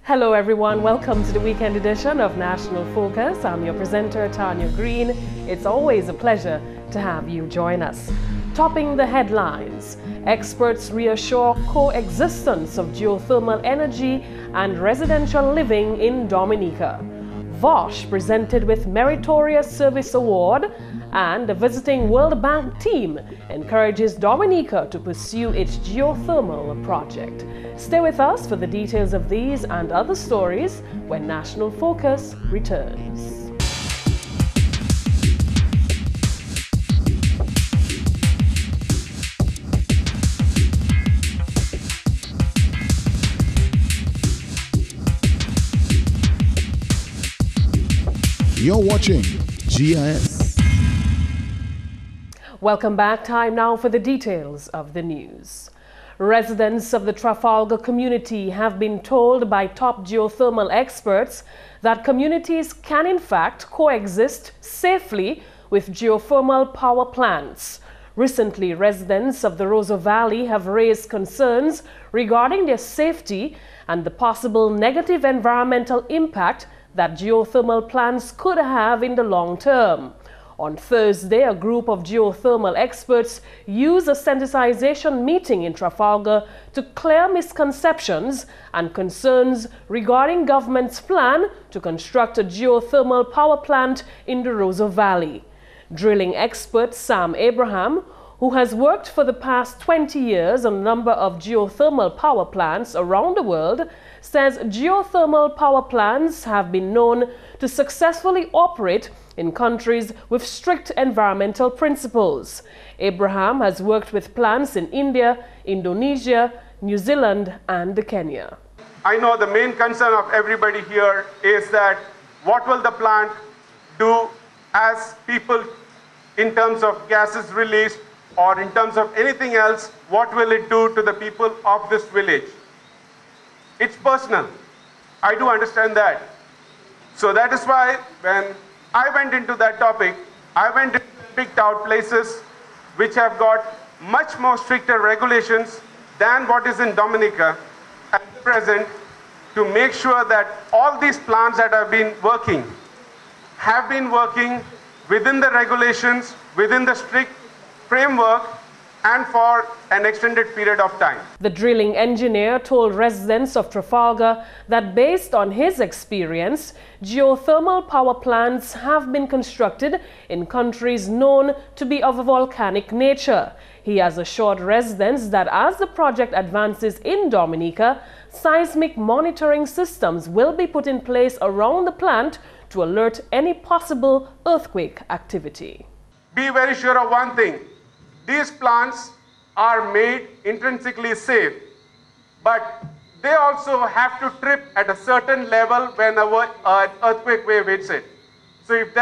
Hello everyone, welcome to the weekend edition of National Focus. I'm your presenter, Tarnia Green. It's always a pleasure to have you join us. Topping the headlines, experts reassure coexistence of geothermal energy and residential living in Dominica. Vosh presented with Meritorious Service Award, and the visiting World Bank team encourages Dominica to pursue its geothermal project. Stay with us for the details of these and other stories when National Focus returns. You're watching GIS. Welcome back. Time now for the details of the news. Residents of the Trafalgar community have been told by top geothermal experts that communities can in fact coexist safely with geothermal power plants. Recently, residents of the Rosa Valley have raised concerns regarding their safety and the possible negative environmental impact that geothermal plants could have in the long term. On Thursday, a group of geothermal experts used a sensitization meeting in Trafalgar to clear misconceptions and concerns regarding government's plan to construct a geothermal power plant in the Rosa Valley. Drilling expert Sam Abraham, who has worked for the past 20 years on a number of geothermal power plants around the world, says geothermal power plants have been known to successfully operate in countries with strict environmental principles. Abraham has worked with plants in India, Indonesia, New Zealand, and Kenya. I know the main concern of everybody here is that what will the plant do as people in terms of gases released or in terms of anything else, what will it do to the people of this village? It's personal. I do understand that. So that is why when I went into that topic, I went and picked out places which have got much more stricter regulations than what is in Dominica at present, to make sure that all these plants that have been working within the regulations, within the strict framework, and for an extended period of time. The drilling engineer told residents of Trafalgar that based on his experience, geothermal power plants have been constructed in countries known to be of a volcanic nature. He has assured residents that as the project advances in Dominica, seismic monitoring systems will be put in place around the plant to alert any possible earthquake activity. Be very sure of one thing. These plants are made intrinsically safe, but they also have to trip at a certain level whenever an earthquake wave hits it. So if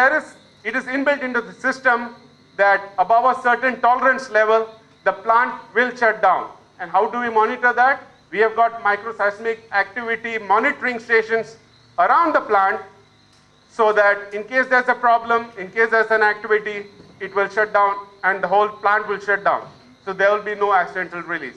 it is inbuilt into the system that above a certain tolerance level, the plant will shut down. And how do we monitor that? We have got microseismic activity monitoring stations around the plant, so that in case there's a problem, in case there's an activity, it will shut down and the whole plant will shut down. So there will be no accidental release.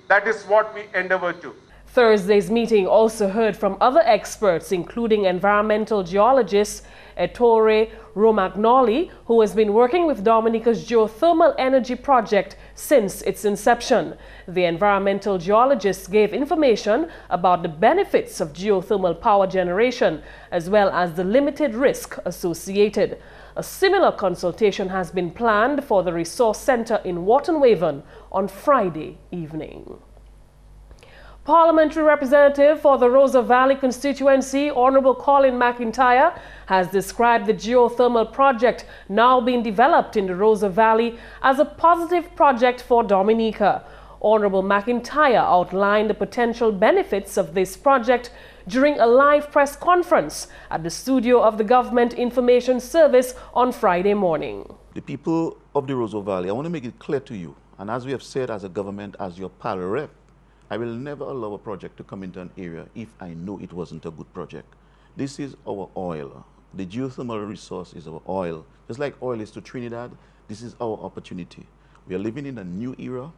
That is what we endeavor to. Thursday's meeting also heard from other experts, including environmental geologist Ettore Romagnoli, who has been working with Dominica's geothermal energy project since its inception. The environmental geologist gave information about the benefits of geothermal power generation, as well as the limited risk associated. A similar consultation has been planned for the Resource Center in Waterwaven on Friday evening. Parliamentary representative for the Rosa Valley constituency, Honorable Colin McIntyre, has described the geothermal project now being developed in the Rosa Valley as a positive project for Dominica. Honorable McIntyre outlined the potential benefits of this project during a live press conference at the studio of the Government Information Service on Friday morning. The people of the Rosa Valley, I want to make it clear to you, and as we have said as a government, as your PAL rep, I will never allow a project to come into an area if I know it wasn't a good project. This is our oil. The geothermal resource is our oil. Just like oil is to Trinidad, this is our opportunity. We are living in a new era.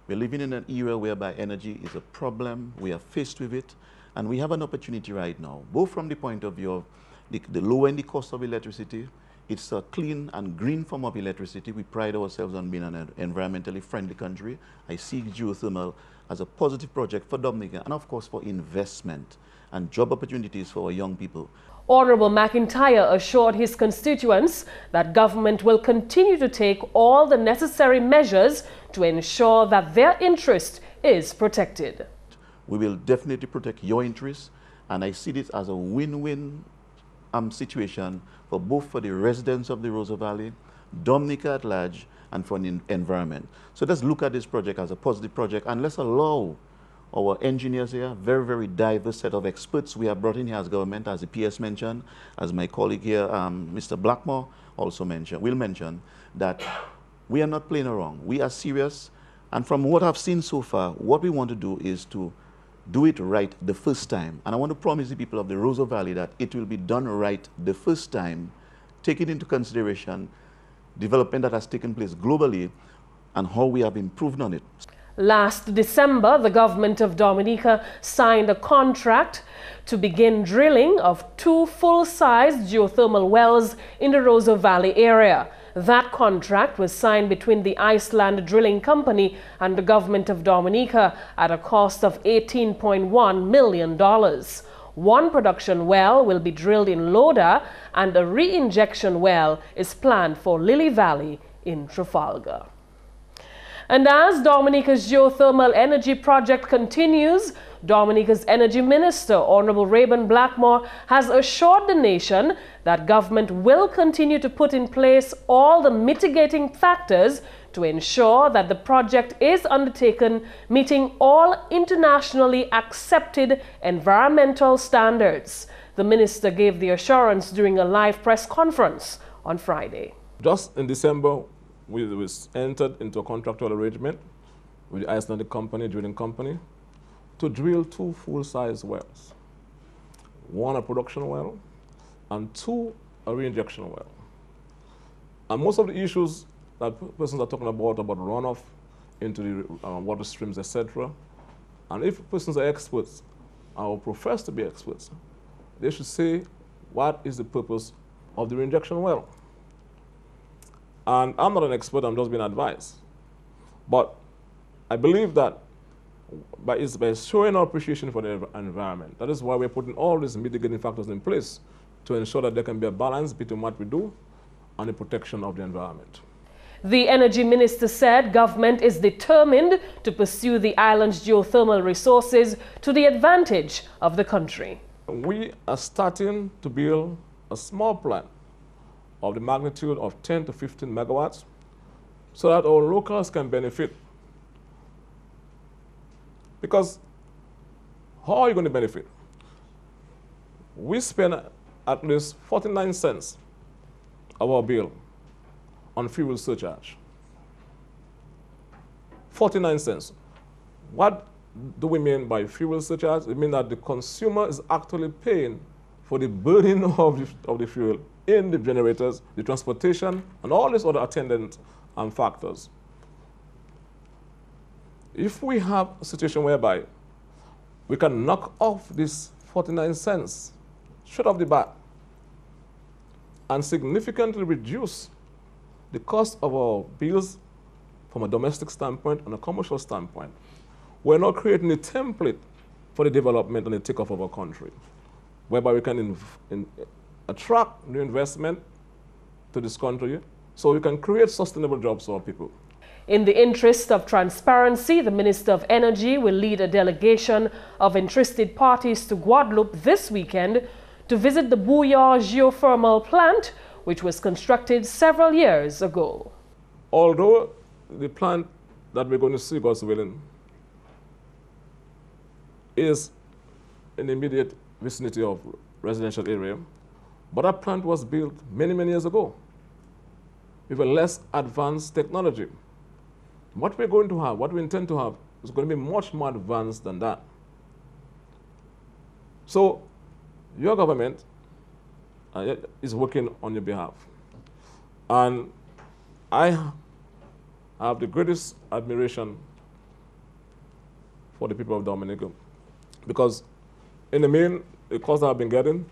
We're living in an era whereby energy is a problem. We are faced with it. And we have an opportunity right now, both from the point of view of the lowering the cost of electricity. It's a clean and green form of electricity. We pride ourselves on being an environmentally friendly country. I see geothermal as a positive project for Dominica and, of course, for investment and job opportunities for our young people. Honorable McIntyre assured his constituents that government will continue to take all the necessary measures to ensure that their interest is protected. We will definitely protect your interests, and I see this as a win-win situation for both for the residents of the Roseau Valley, Dominica at large, and for the environment. So let's look at this project as a positive project, and let's allow our engineers here, very, very diverse set of experts we have brought in here as government, as the PS mentioned, as my colleague here, Mr. Blackmore, also will mention, that we are not playing around. We are serious, and from what I've seen so far, what we want to do is to do it right the first time. And I want to promise the people of the Roseau Valley that it will be done right the first time, taking into consideration development that has taken place globally and how we have improved on it. Last December, the government of Dominica signed a contract to begin drilling of 2 full-size geothermal wells in the Roseau Valley area. That contract was signed between the Iceland Drilling Company and the government of Dominica at a cost of $18.1 million. One production well will be drilled in Loda, and a re-injection well is planned for Lily Valley in Trafalgar. And as Dominica's geothermal energy project continues, Dominica's Energy Minister, Honorable Rayburn Blackmore, has assured the nation that government will continue to put in place all the mitigating factors to ensure that the project is undertaken meeting all internationally accepted environmental standards. The minister gave the assurance during a live press conference on Friday. Just in December, we entered into a contractual arrangement with the Icelandic drilling company, to drill 2 full-size wells, 1 a production well and 2 a re-injection well. And most of the issues that persons are talking about runoff into the water streams, etc. And if persons are experts or profess to be experts, they should say what is the purpose of the re-injection well. And I'm not an expert, I'm just being advised. But I believe that by showing our appreciation for the environment, that is why we're putting all these mitigating factors in place to ensure that there can be a balance between what we do and the protection of the environment. The energy minister said government is determined to pursue the island's geothermal resources to the advantage of the country. We are starting to build a small plant of the magnitude of 10 to 15 megawatts so that our locals can benefit. Because how are you going to benefit? We spend at least 49 cents of our bill on fuel surcharge. 49 cents. What do we mean by fuel surcharge? It means that the consumer is actually paying for the burning of the fuel in the generators, the transportation, and all these other attendant factors. If we have a situation whereby we can knock off this 49 cents straight off the bat and significantly reduce the cost of our bills from a domestic standpoint and a commercial standpoint, we're now creating a template for the development and the takeoff of our country, whereby we can attract new investment to this country so we can create sustainable jobs for our people. In the interest of transparency, the Minister of Energy will lead a delegation of interested parties to Guadeloupe this weekend to visit the Bouillard geothermal plant, which was constructed several years ago. Although the plant that we're going to see, God's willing, is in the immediate vicinity of residential area, but that plant was built many, many years ago with a less advanced technology. What we're going to have, what we intend to have, is going to be much more advanced than that. So your government is working on your behalf. And I have the greatest admiration for the people of Dominica. Because in the main, the calls that I've been getting,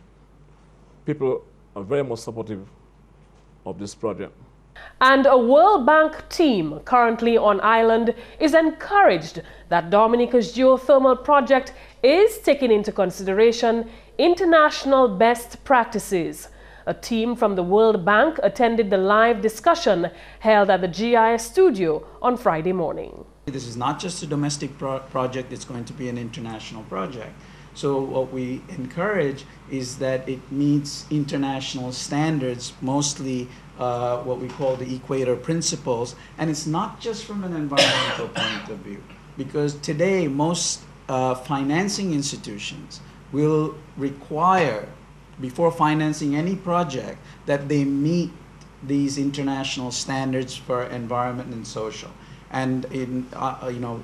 people are very much supportive of this project. And a World Bank team currently on island is encouraged that Dominica's geothermal project is taking into consideration international best practices. A team from the World Bank attended the live discussion held at the GIS studio on Friday morning. This is not just a domestic project, it's going to be an international project. So what we encourage is that it meets international standards, mostly what we call the Equator Principles, and it's not just from an environmental point of view, because today most financing institutions will require, before financing any project, that they meet these international standards for environment and social. And in,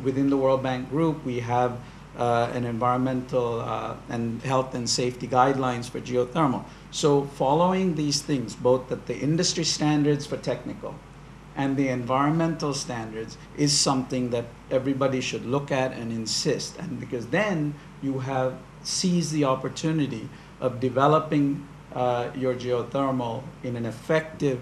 within the World Bank Group, we have an environmental and health and safety guidelines for geothermal. So following these things, both at the industry standards for technical and the environmental standards, is something that everybody should look at and insist. And because then you have seized the opportunity of developing your geothermal in an effective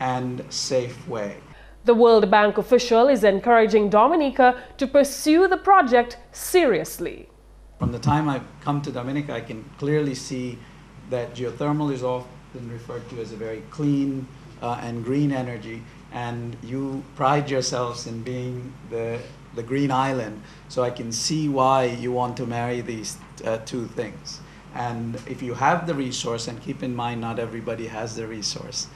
and safe way. The World Bank official is encouraging Dominica to pursue the project seriously. From the time I've come to Dominica, I can clearly see that geothermal is often referred to as a very clean and green energy, and you pride yourselves in being the green island, so I can see why you want to marry these two things. And if you have the resource, and keep in mind not everybody has the resource,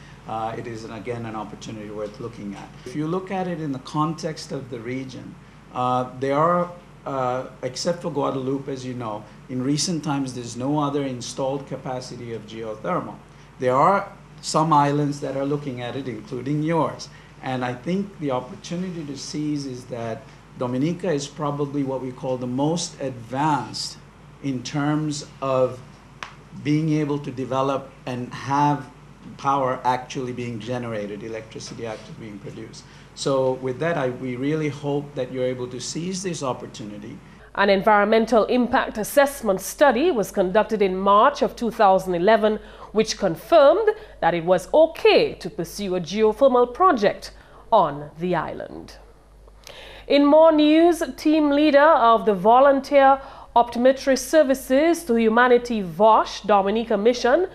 it is, again, an opportunity worth looking at. If you look at it in the context of the region, there are, except for Guadeloupe, as you know, in recent times there's no other installed capacity of geothermal. There are some islands that are looking at it, including yours. And I think the opportunity to seize is that Dominica is probably what we call the most advanced in terms of being able to develop and have power actually being generated, electricity actually being produced. So with that, we really hope that you're able to seize this opportunity. An environmental impact assessment study was conducted in March of 2011, which confirmed that it was okay to pursue a geothermal project on the island. In more news, team leader of the Volunteer Optometry Services to Humanity VOSH Dominica mission,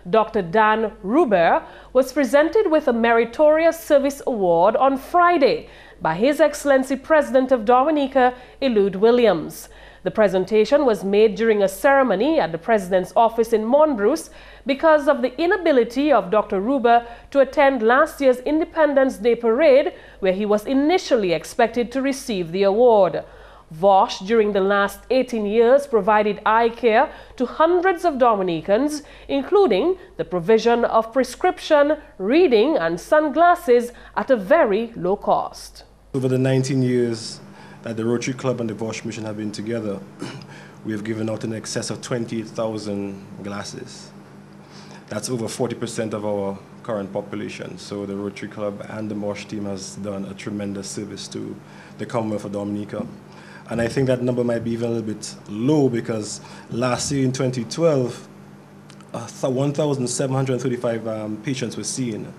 Dr. Dan Ruber, was presented with a Meritorious Service Award on Friday by His Excellency President of Dominica, Elude Williams. The presentation was made during a ceremony at the President's office in Monbruce because of the inability of Dr. Ruber to attend last year's Independence Day Parade, where he was initially expected to receive the award. VOSH, during the last 18 years, provided eye care to hundreds of Dominicans, including the provision of prescription, reading, and sunglasses at a very low cost. Over the 19 years that the Rotary Club and the VOSH mission have been together, we have given out in excess of 28,000 glasses. That's over 40% of our current population. So the Rotary Club and the VOSH team has done a tremendous service to the Commonwealth of Dominica. And I think that number might be even a little bit low, because last year in 2012, 1,735 patients were seen.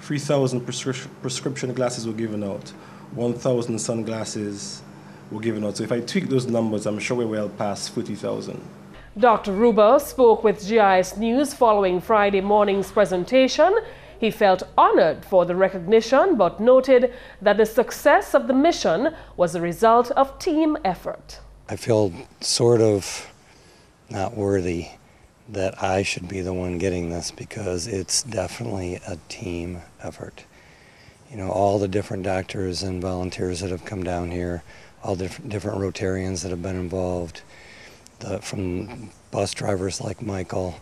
3,000 prescription glasses were given out. 1,000 sunglasses were given out. So if I tweak those numbers, I'm sure we're well past 40,000. Dr. Ruber spoke with GIS News following Friday morning's presentation. He felt honored for the recognition, but noted that the success of the mission was a result of team effort. I feel sort of not worthy that I should be the one getting this, because it's definitely a team effort. You know, all the different doctors and volunteers that have come down here, all the different Rotarians that have been involved, from bus drivers like Michael.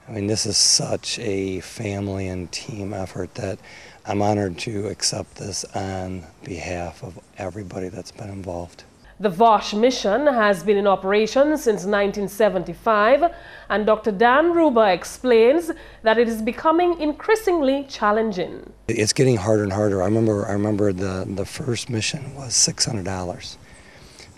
I mean, this is such a family and team effort that I'm honored to accept this on behalf of everybody that's been involved. The VOSH mission has been in operation since 1975, and Dr. Dan Ruber explains that it is becoming increasingly challenging. It's getting harder and harder. I remember the first mission was $600.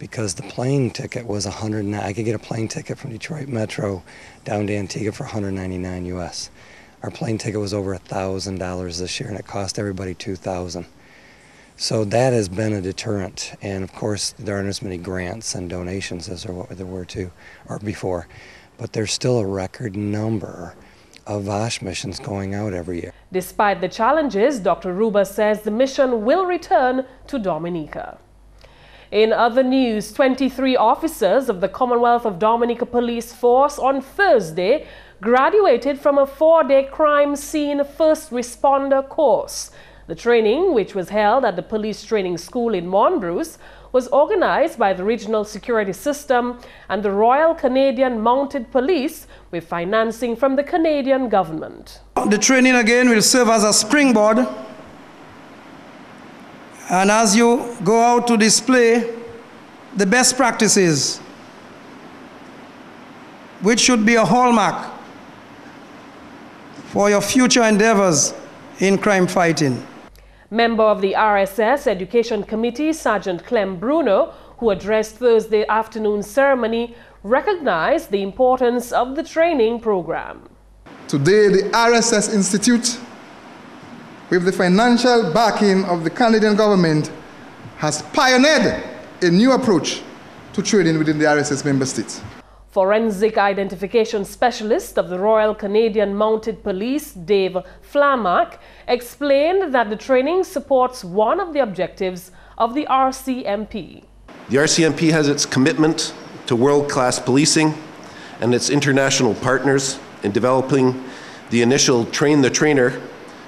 because the plane ticket was I could get a plane ticket from Detroit Metro down to Antigua for $199 US. Our plane ticket was over $1,000 this year, and it cost everybody $2,000. So that has been a deterrent, and of course there aren't as many grants and donations as there were before, but there's still a record number of VOSH missions going out every year. Despite the challenges, Dr. Ruba says the mission will return to Dominica. In other news, 23 officers of the Commonwealth of Dominica Police Force on Thursday graduated from a 4-day crime scene first responder course. The training, which was held at the Police Training School in Monbruce, was organized by the Regional Security System and the Royal Canadian Mounted Police with financing from the Canadian government. The training again will serve as a springboard, and as you go out to display the best practices, which should be a hallmark for your future endeavors in crime fighting. Member of the RSS Education Committee, Sergeant Clem Bruno, who addressed Thursday afternoon ceremony, recognized the importance of the training program. Today, the RSS Institute, with the financial backing of the Canadian government, has pioneered a new approach to training within the RSS member states. Forensic identification specialist of the Royal Canadian Mounted Police, Dave Flamack, explained that the training supports one of the objectives of the RCMP. The RCMP has its commitment to world-class policing and its international partners in developing the initial Train the Trainer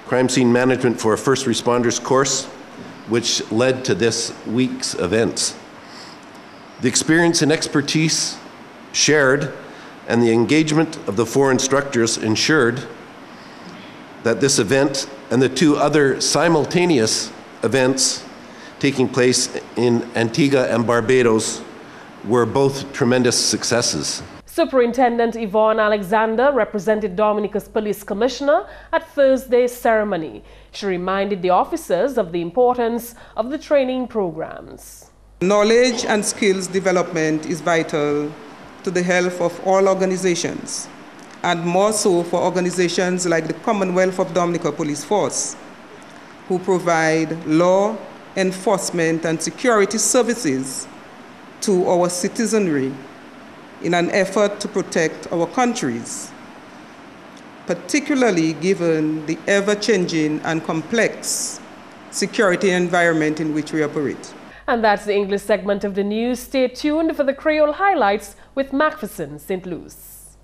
crime scene management for a first responders course, which led to this week's events. The experience and expertise shared and the engagement of the 4 instructors ensured that this event and the 2 other simultaneous events taking place in Antigua and Barbados were both tremendous successes. Superintendent Yvonne Alexander represented Dominica's police commissioner at Thursday's ceremony. She reminded the officers of the importance of the training programs. Knowledge and skills development is vital to the health of all organizations, and more so for organizations like the Commonwealth of Dominica Police Force, who provide law enforcement and security services to our citizenry in an effort to protect our countries, particularly given the ever-changing and complex security environment in which we operate. And that's the English segment of the news. Stay tuned for the Creole highlights with McPherson, St. Luce.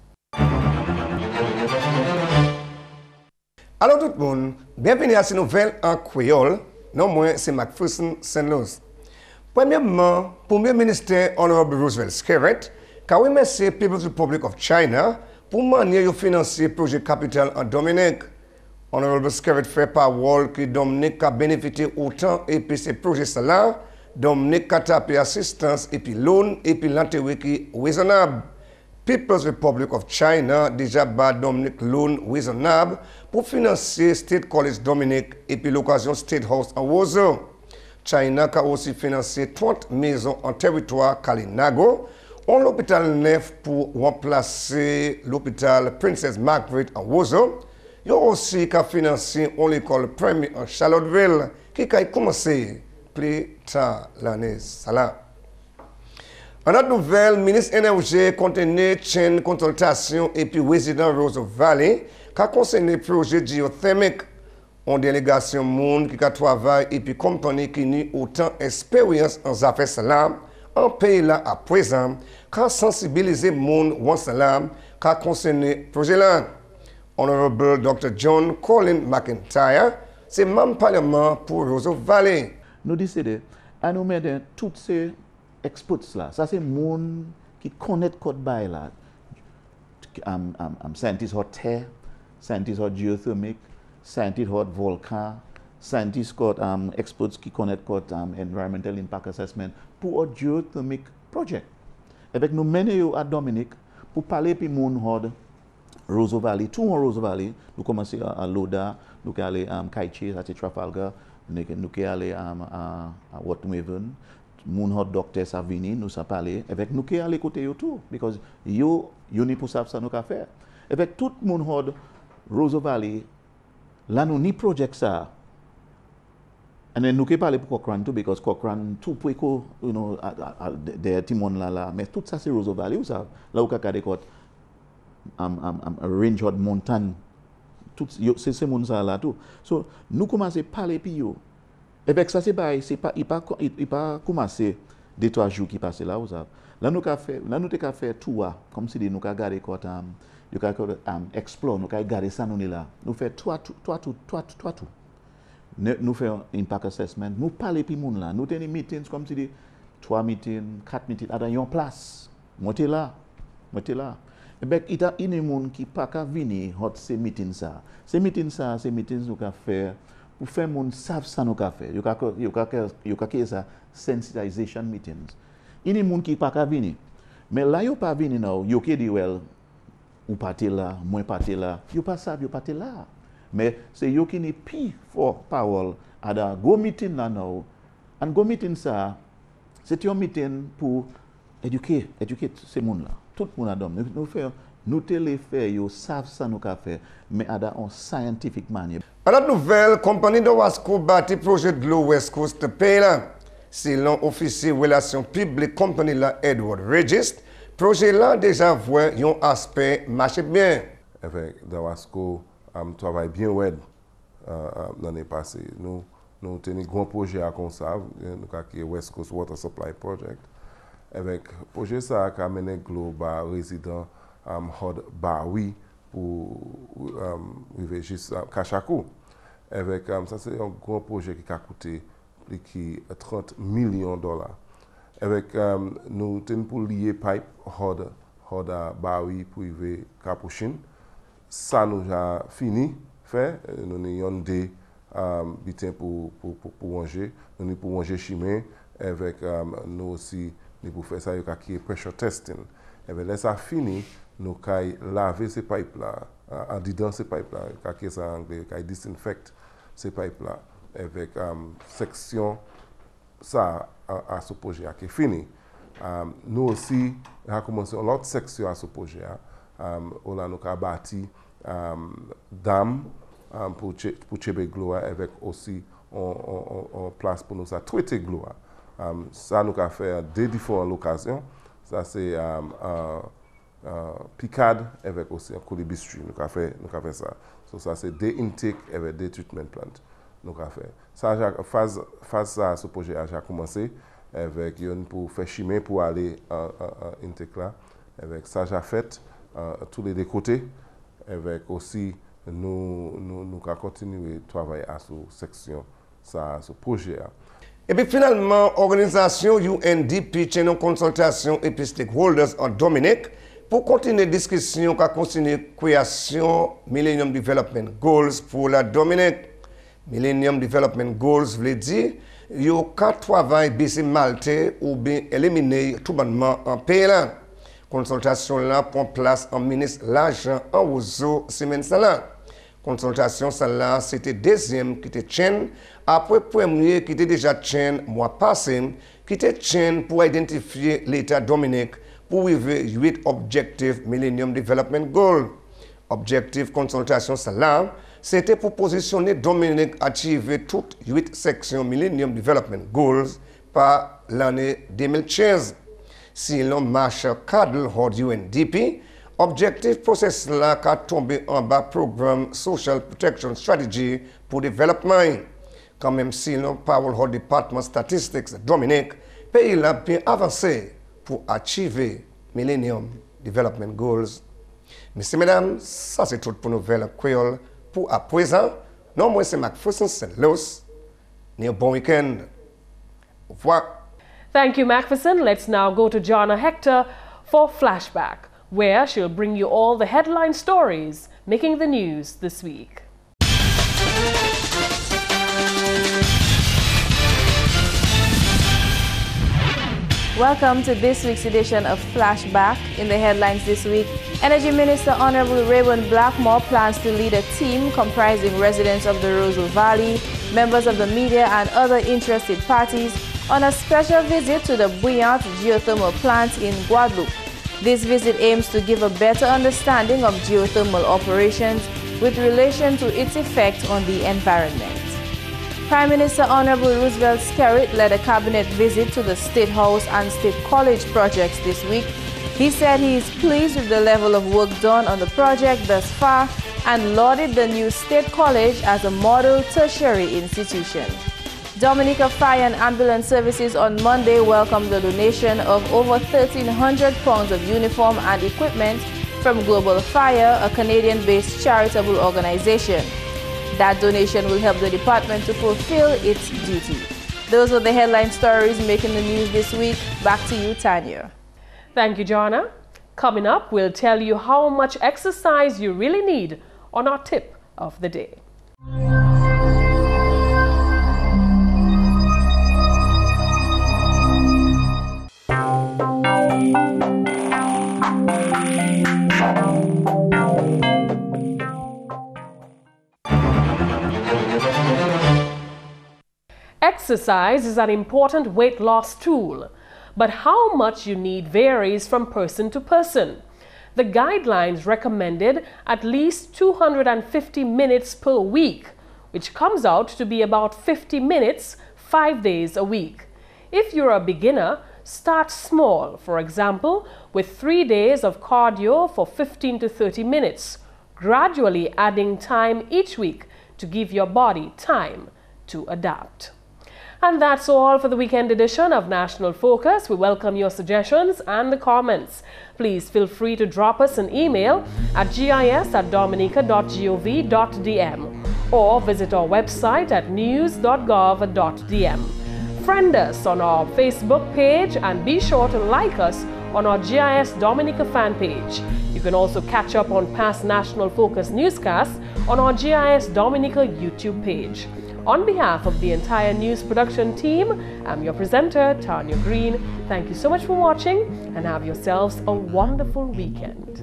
Alors tout le monde, bienvenue à ces nouvelles en créole. Non, moi, c'est McPherson, St. Louis. Premièrement, Premier ministre Honorable Roosevelt Skerritt, car oui, merci People's Republic of China pour manier de financer le projet capital en Dominique. Honorable Skerritt fait parole que Dominique a bénéficié autant et puis ces projets-là, Dominique a tapé assistance et puis loan et puis l'intérêt qui est raisonnable. People's Republic of China déjà bat Dominique loan raisonnable pour financer State College Dominique et puis l'occasion State House en Roseau. China a aussi financé 30 maisons en territoire Kalinago, un hôpital neuf pour remplacer l'hôpital Princess Margaret en Roseau. Ils ont aussi financé une école primaire en Charlottesville qui a commencé plus tard l'année. En autre nouvelle, le ministre énergie contenu chaîne consultation et puis résident Rose Valley qui a concerné le projet géothermique. Une délégation monde qui a travaillé et puis compagnie qui n'a autant d'expérience en affaires salam en pays là à présent qui a sensibilisé le monde en salam qui a concerné le projet là. Honorable Dr. John Colin McIntyre, c'est membre parlement pour Rose Valley. Nous décidons à nous mettre tous ces experts là. Ça c'est le monde qui connaît le code bail là. Scientists hot terre, scientists hot géothermique, scientists hot volcan, scientists hot experts qui connaissent code environmental impact assessment pour un géothermique project. Avec nous mener à Dominique pour parler puis monde hot Roseau Valley, tout en Roseau Valley, nous commençons à Loda, nous allons à Kaichi, à Trafalgar, nous allons à Waterhaven, moun hot docteur sa vini, nous sa parler avec nous qui aller côté yo tout because yo ni pour ça nous ka faire. Avec tout moun hot Roseau Valley là nous ni project ça. And then nous qui parler pour Cochrane tout because Cochrane tout pour you know des timon là mais tout ça c'est Roseau Valley vous savez. Là où ka garder côte range hot montagne tout c'est moun ça là tout. So nous commencer parler puis yo. Avec ça, c'est pas, il pas commencé 2-3 jours qui passent là, vous savez. Là, nous avons fait tout, comme si nous avons gardé quand nous avons explore, nous avons gardé ça, nous là. Nous faisons tout. Nous faisons impact assessment, nous parlons puis moun là. Nous avons des meetings comme si 3 meetings, 4 meetings, à une place. Montez là. Et bien, il y a des gens qui ne peuvent pas venir à ces meetings. Ces meetings, nous avons fait. Pour faire mon savent ça nous ka faire yo ka ça sensitization meetings ini moun qui pas ka venir mais là yo pas venir now yo ki di well ou parti là moi parti là yo pas savent yo parti là mais c'est yo qui ni pi for power ada go meeting là now and go meeting ça c'est un meeting pour éduquer ces moun là tout moun adom nous faire nous télé faire yo savent ça nous ka faire mais ada en scientific manière. À la nouvelle, compagnie de Wasco bâti projet de l'eau West Coast Pays là. Selon officier relations publiques compagnie là Edward Regis, projet là déjà voit un aspect marche bien. Avec de Wasco travaille bien ouais l'année passée. Nous tenons un grand projet à Consav, nous avons West Coast Water Supply Project. Avec projet ça qui a mené global résident Hod Bawi pour vivre juste Kachakou. Avec ça c'est un gros projet qui a coûté plus de $30 millions. Avec nous tenons pour lier pipe Hod Bawi pour vivre Capuchin. Ça nous a fini fait nous avons des bitins pour manger, nous pour manger chimé avec nous aussi nous pour faire ça qui est pressure testing. Et bien là ça fini nous avons laver ces pipes là en dedans ces pipes là qui ça en anglais qui disinfecte ces pipes là avec section ça à ce projet qui est fini. Nous aussi avons commencé l'autre section à ce projet où là nous avons bâti dame pour Chebe Gloire avec aussi en place pour nous traiter Gloire. Ça nous avons fait 2 différentes occasions. Ça c'est Picard avec aussi un colibistry. Nous avons fait ça. So, ça c'est 2 intake avec 2 treatment plants. Nous avons fait. Ça phase ça ce projet a commencé avec une pour faire chimie pour aller intake là. Avec ça j'ai fait tous les 2 côtés. Avec aussi nous avons continué à travailler à cette section, ce projet. Et puis finalement, l'organisation UNDP tient une consultation et puis stakeholders en Dominique pour continuer la discussion qui continue la création Millennium Development Goals pour la Dominique. Millennium Development Goals veut dire qu'il y a 4 travail baisser maltais ou bien éliminer tout bonnement en pays là. Consultation là prend place en ministre l'argent en réseau semaine là. Consultation là c'était deuxième qui était chaîne après premier qui était déjà chaîne mois passé qui était chaîne pour identifier l'état Dominique pour arriver 8 objectifs Millennium Development Goals. Objectif consultation là c'était pour positionner Dominique achieve toutes 8 sections Millennium Development Goals par l'année 2015. Si l'on marche cadre hors UNDP, objectif process là qu'a tombé en bas programme Social Protection Strategy pour développement. Quand même si l'on parle hors département statistics Dominique, pays là bien avancé pour achieve Millennium Development Goals. Messieurs, mesdames, ça c'est tout pour Nouvelle Creole. Pour à présent, non moi c'est McPherson St. Luce. Un bon week-end. Au revoir. Thank you, McPherson. Let's now go to Jonna Hector for Flashback, where she'll bring you all the headline stories making the news this week. Welcome to this week's edition of Flashback. In the headlines this week, Energy Minister Honorable Raymond Blackmore plans to lead a team comprising residents of the Roseau Valley, members of the media and other interested parties on a special visit to the Bouillante geothermal plant in Guadeloupe. This visit aims to give a better understanding of geothermal operations with relation to its effect on the environment. Prime Minister Honorable Roosevelt Skerrit led a cabinet visit to the State House and State College projects this week. He said he is pleased with the level of work done on the project thus far and lauded the new State College as a model tertiary institution. Dominica Fire and Ambulance Services on Monday welcomed the donation of over 1,300 pounds of uniform and equipment from Global Fire, a Canadian-based charitable organization. That donation will help the department to fulfill its duty. Those were the headline stories making the news this week. Back to you, Tarnia. Thank you, Joanna. Coming up, we'll tell you how much exercise you really need on our tip of the day. Exercise is an important weight loss tool, but how much you need varies from person to person. The guidelines recommended at least 250 minutes per week, which comes out to be about 50 minutes 5 days a week. If you're a beginner, start small, for example, with 3 days of cardio for 15 to 30 minutes, gradually adding time each week to give your body time to adapt. And that's all for the weekend edition of National Focus. We welcome your suggestions and comments. Please feel free to drop us an email at gis@dominica.gov.dm or visit our website at news.gov.dm. Friend us on our Facebook page and be sure to like us on our GIS Dominica fan page. You can also catch up on past National Focus newscasts on our GIS Dominica YouTube page. On behalf of the entire news production team, I'm your presenter, Tarnia Green. Thank you so much for watching and have yourselves a wonderful weekend.